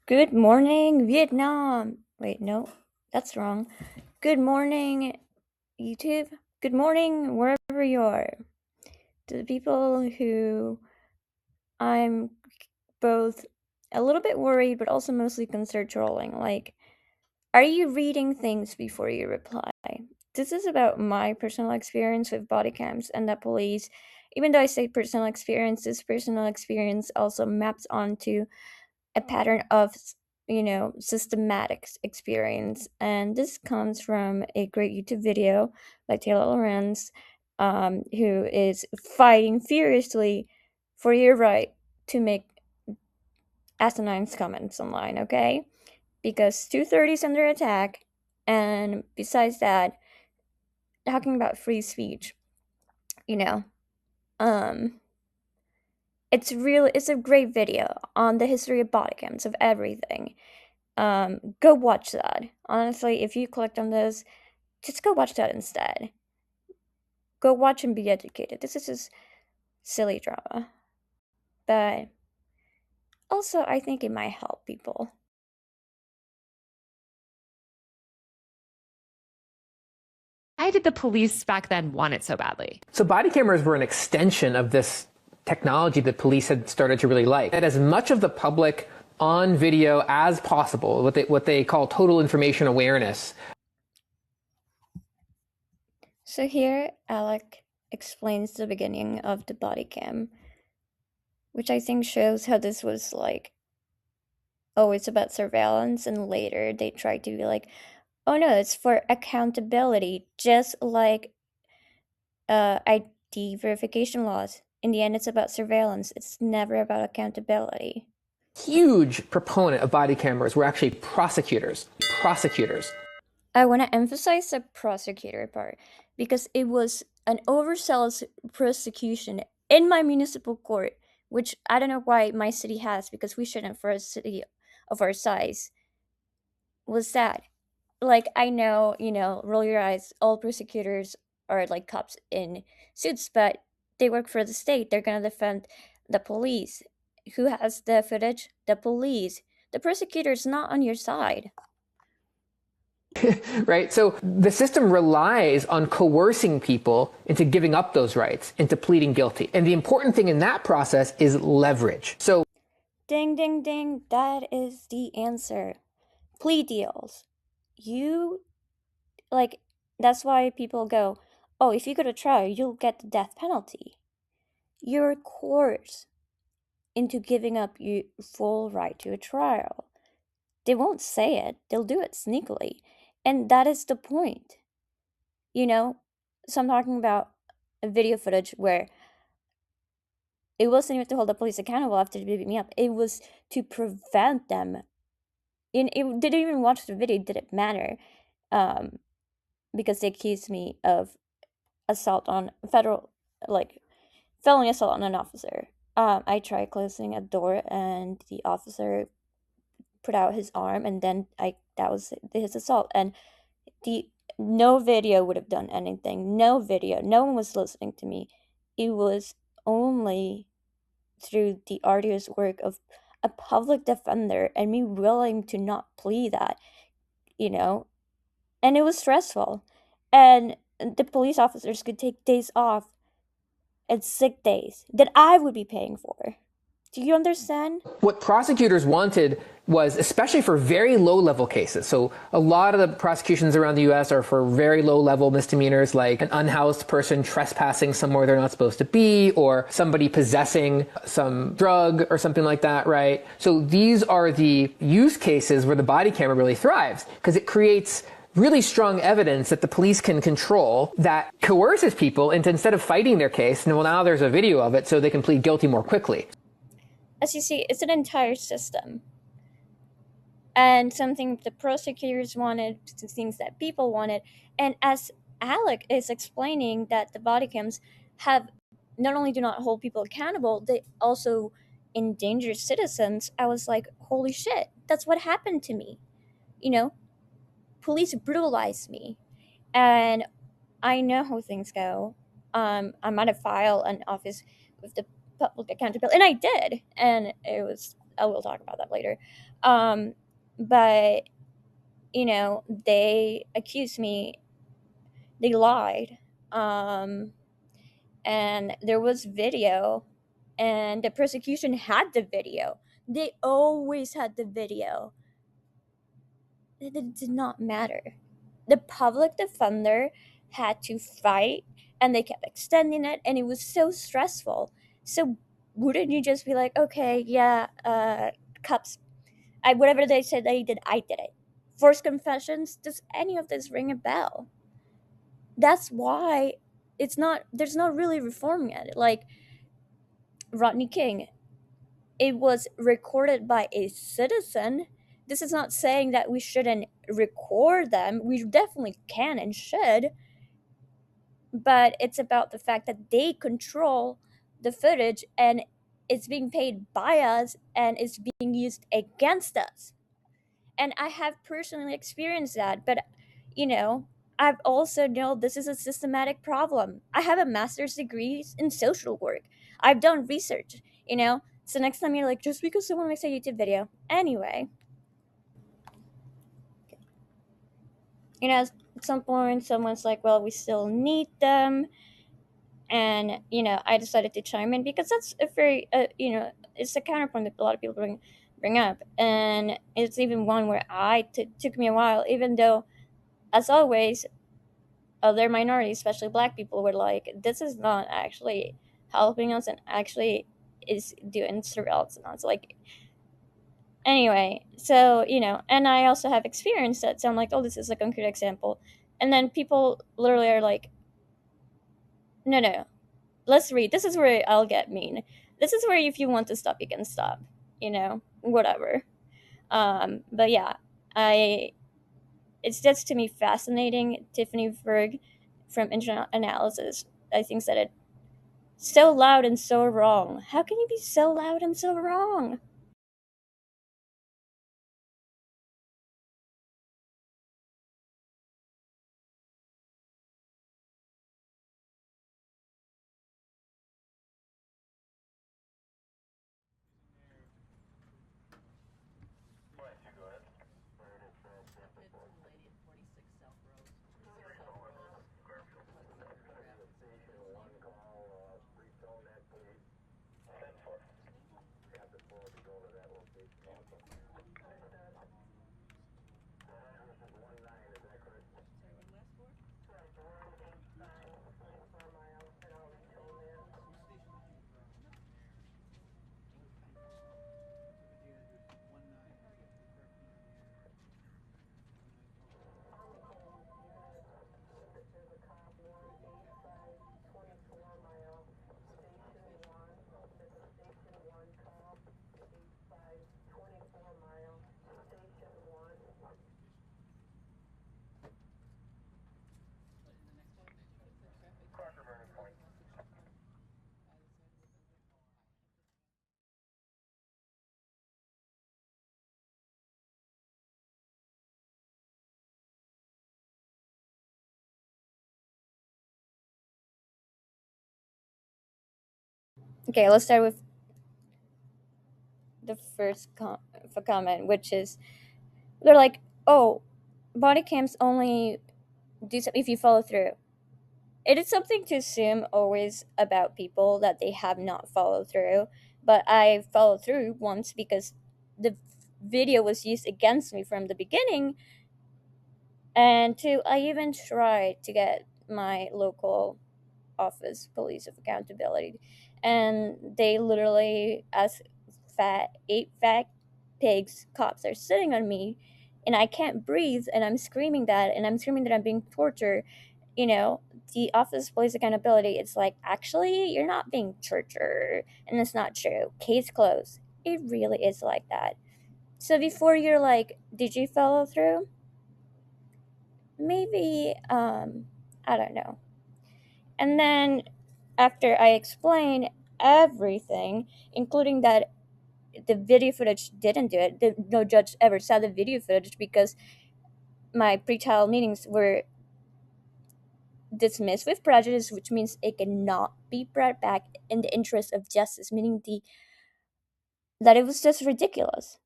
Good morning, Vietnam. Wait, no, that's wrong. Good morning, YouTube. Good morning, wherever you are. To the people who I'm both a little bit worried, but also mostly concerned trolling. Like, are you reading things before you reply? This is about my personal experience with Bodycams and the police. Even though I say personal experience, this personal experience also maps onto a pattern of systematic experience, and this comes from a great YouTube video by Taylor Lorenz, who is fighting furiously for your right to make asinine comments online, okay? Because 230 is under attack, and besides that, talking about free speech, you know, um, it's a great video on the history of body cams, of everything. Go watch that. Honestly, if you clicked on this, just go watch that instead. Go watch and be educated. This is just silly drama. But also, I think it might help people. Why did the police back then want it so badly? So body cameras were an extension of this technology that police had started to really like. And as much of the public on video as possible, what they call total information awareness. So here, Alec explains the beginning of the body cam, which I think shows how this was like, oh, it's about surveillance, and later they tried to be like, oh no, it's for accountability, just like ID verification laws. In the end, it's about surveillance. It's never about accountability. Huge proponent of body cameras were actually prosecutors. I want to emphasize the prosecutor part because it was an overzealous prosecution in my municipal court, which I don't know why my city has, because we shouldn't for a city of our size. Was that, like, I know, roll your eyes, all prosecutors are like cops in suits, but they work for the state. They're gonna defend the police. Who has the footage? The police. The prosecutor's not on your side. Right? So the system relies on coercing people into giving up those rights, into pleading guilty. And the important thing in that process is leverage. So ding, ding, ding, that is the answer. Plea deals. That's why people go, oh, if you go to trial, you'll get the death penalty. You're coerced into giving up your full right to a trial. They won't say it, they'll do it sneakily. And that is the point. So I'm talking about a video footage where it wasn't even to hold the police accountable after they beat me up. It was to prevent them. And it didn't even watch the video, it didn't matter. Because they accused me of felony assault on an officer. I tried closing a door, and the officer put out his arm, and then that was his assault. And no video would have done anything. No video. No one was listening to me. It was only through the arduous work of a public defender and me willing to not plead that, and it was stressful. And the police officers could take days off and sick days that I would be paying for. Do you understand? What prosecutors wanted was, especially for very low-level cases, so a lot of the prosecutions around the U.S. are for very low-level misdemeanors, like an unhoused person trespassing somewhere they're not supposed to be, or somebody possessing some drug or something like that, right? So these are the use cases where the body camera really thrives, because it creates really strong evidence that the police can control that coerces people into, instead of fighting their case, and well, now there's a video of it so they can plead guilty more quickly. As you see, it's an entire system. And something the prosecutors wanted, things that people wanted. And as Alec is explaining, that the body cams have not only do not hold people accountable, they also endanger citizens. I was like, holy shit, that's what happened to me. Police brutalized me. And I know how things go. I might have filed an office with the public accountability, and I did, and it was I will talk about that later. But they accused me, they lied, and there was video, and the prosecution had the video. They always had the video. It did not matter. The public defender had to fight, and they kept extending it, and it was so stressful. So wouldn't you just be like, okay, yeah, cops, whatever they said they did, I did it. Forced confessions, does any of this ring a bell? That's why there's not really reform yet. Like Rodney King, it was recorded by a citizen. This is not saying that we shouldn't record them. We definitely can and should, but it's about the fact that they control the footage, and it's being paid by us, and it's being used against us. And I have personally experienced that, but I've also known this is a systematic problem. I have a master's degree in social work. I've done research, so next time you're like, just because someone makes a YouTube video. Anyway, at some point someone's like, well, we still need them. And, I decided to chime in because that's a very, it's a counterpoint that a lot of people bring up. And it's even one where took me a while, even though, as always, other minorities, especially Black people, were like, this is not actually helping us and actually is doing surveillance and us. Like, anyway, so, and I also have experience that sound like, oh, this is a concrete example. And then people literally are like, no, let's read. This is where I'll get mean. This is where if you want to stop, you can stop, whatever. But yeah, it's just to me fascinating. Tiffany Berg from Internet Analysis, I think, said it so loud and so wrong. How can you be so loud and so wrong? Okay, let's start with the first comment, which is they're like, oh, body cams only do so if you follow through. It is something to assume always about people that they have not followed through, but I followed through once because the video was used against me from the beginning. And two, I even tried to get my local office police of accountability, and they literally, as eight fat pigs cops are sitting on me, and I can't breathe, and I'm screaming that, I'm being tortured. The office of police accountability, it's like, actually, you're not being tortured, and it's not true. Case closed. It really is like that. So before you're like, did you follow through? Maybe, I don't know. And then after I explain everything, including that the video footage didn't do it, no judge ever saw the video footage because my pretrial meetings were dismissed with prejudice, which means it cannot be brought back in the interest of justice, meaning the that it was just ridiculous.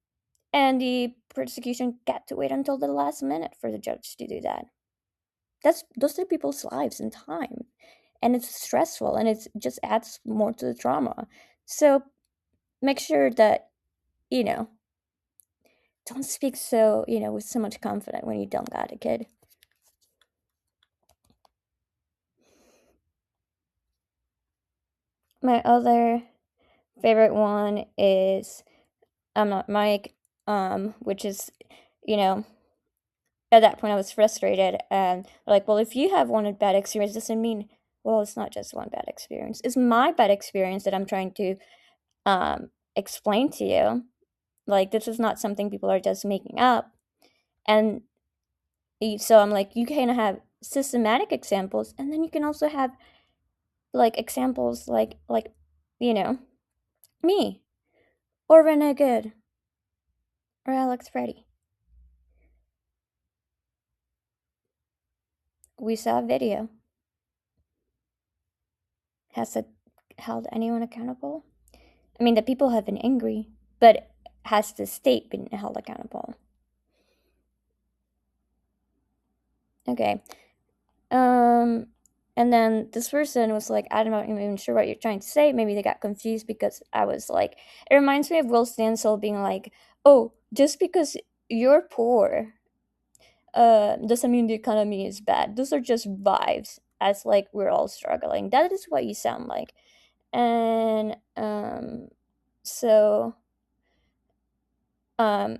And the prosecution got to wait until the last minute for the judge to do that. Those are people's lives and time. And it's stressful, and it just adds more to the trauma. So make sure that, don't speak so, with so much confidence when you don't got a kid. My other favorite one is I'm Not Mike, which is, at that point I was frustrated, and like, well, if you have one bad experience, doesn't mean, well, it's not just one bad experience. It's my bad experience that I'm trying to explain to you. Like, this is not something people are just making up. And so I'm like, you can have systematic examples, and then you can also have like examples like me or Renee Good or Alex Freddy. We saw a video. Has it held anyone accountable? I mean, the people have been angry, but has the state been held accountable? Okay. And then this person was like, I'm not even sure what you're trying to say. Maybe they got confused because I was like, it reminds me of Will Stansel being like, oh, just because you're poor doesn't mean the economy is bad. Those are just vibes, as like we're all struggling. That is what you sound like. And so I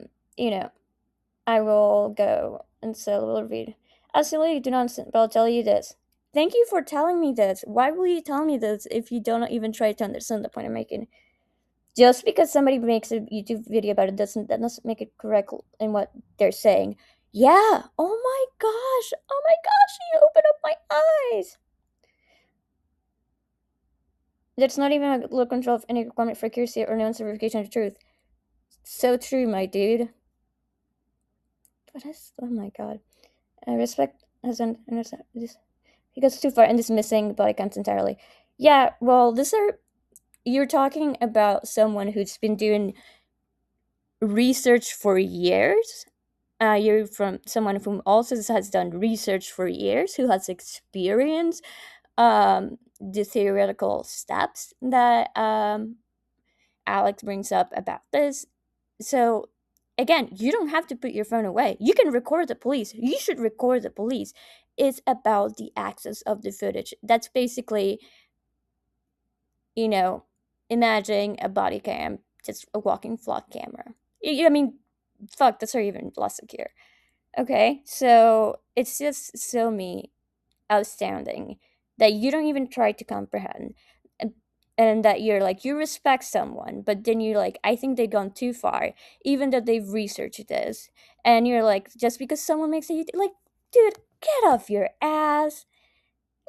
will go and say a little read. Absolutely do not, but I'll tell you this. Thank you for telling me this. Why will you tell me this if you don't even try to understand the point I'm making? Just because somebody makes a YouTube video about it doesn't make it correct in what they're saying. Yeah. Oh my gosh. Oh my gosh. You opened up my eyes. That's not even a low control of any requirement for accuracy or known verification of truth. So true, my dude. What is? Oh my god. Respect has an this. He goes too far in dismissing Bodycams entirely. Yeah, well, you're talking about someone who's been doing research for years. You're from someone who also has done research for years, who has experienced the theoretical steps that Alex brings up about this. So again, you don't have to put your phone away. You can record the police. You should record the police. It's about the access of the footage. That's basically, imagining a body cam, just a walking flock camera. I mean, fuck, that's not even less secure. Okay, so it's just so outstanding that you don't even try to comprehend. And that you're like, you respect someone, but then you're like, I think they've gone too far, even though they've researched this. And you're like, just because someone makes a YouTube, like, dude, get off your ass.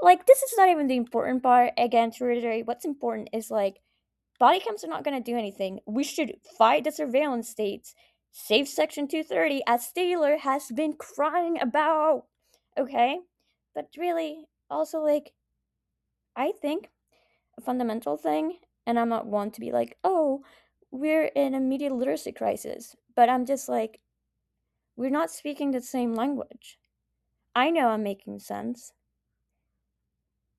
Like, this is not even the important part. Again, to reiterate, what's important is like, body cams are not going to do anything. We should fight the surveillance states. Save Section 230, as Taylor has been crying about. Okay? But really, also, like, I think a fundamental thing, and I'm not one to be like, oh, we're in a media literacy crisis. But I'm just like, we're not speaking the same language. I know I'm making sense.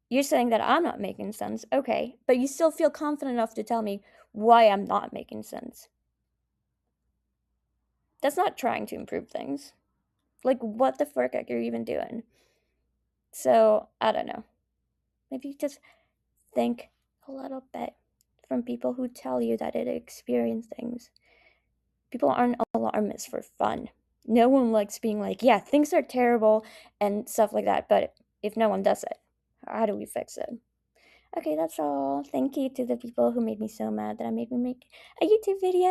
You're saying that I'm not making sense. Okay, but you still feel confident enough to tell me why I'm not making sense. That's not trying to improve things. Like, what the frick are you even doing? So, I don't know. Maybe just think a little bit from people who tell you that it experience things. People aren't alarmists for fun. No one likes being like, yeah, things are terrible and stuff like that, but if no one does it, how do we fix it? Okay, that's all. Thank you to the people who made me so mad that I made me make a YouTube video.